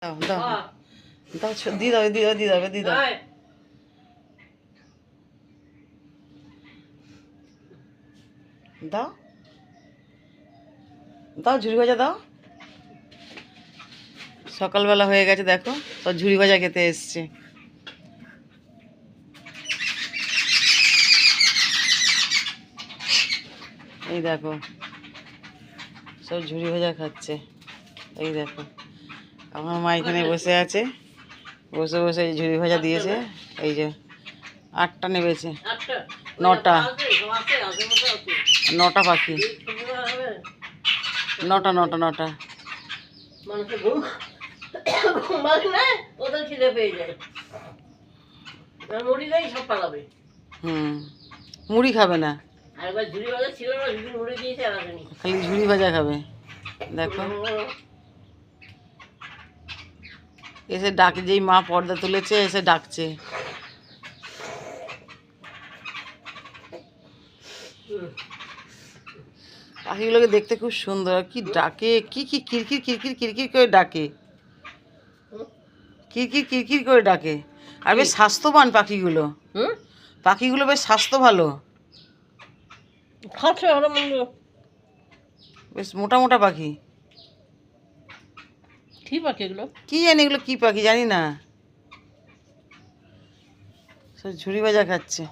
দাও দাও দাও দিয়ে দাও দিয়ে দাও দিয়ে দাও দিয়ে দাও দাও দাও ঝুড়ি ভাজা দাও। সকালবেলা হয়ে গেছে, দেখো সব ঝুড়ি ভাজা খেতে এসছে। এই দেখো সব ঝুড়ি ভাজা খাচ্ছে। এই দেখো আমার মা এখানে বসে আছে, বসে বসে ঝুড়ি ভাজা দিয়েছে। এই যে 8টা নেবেছে, 9টা 9টা পাখি, 9টা 9টা 9টা। মুড়ি খাবে না, খালি ঝুড়ি ভাজা খাবে। দেখো এসে ডাকে, যেই মা পর্দা তুলেছে এসে ডাকছে। পাখিগুলোকে দেখতে খুব সুন্দর, কি ডাকে, কি কি কিরকির কিরকির কিরকির করে ডাকে, কিরকির কিরকির করে ডাকে। আর বেশ স্বাস্থ্যবান পাখিগুলো, পাখিগুলো বেশ স্বাস্থ্য ভালো, বেশ মোটা মোটা পাখি। কি পাখি এগুলো? কি জানি এগুলো কি পাখি জানি না, সব ঝুড়ি ভাজা খাচ্ছে।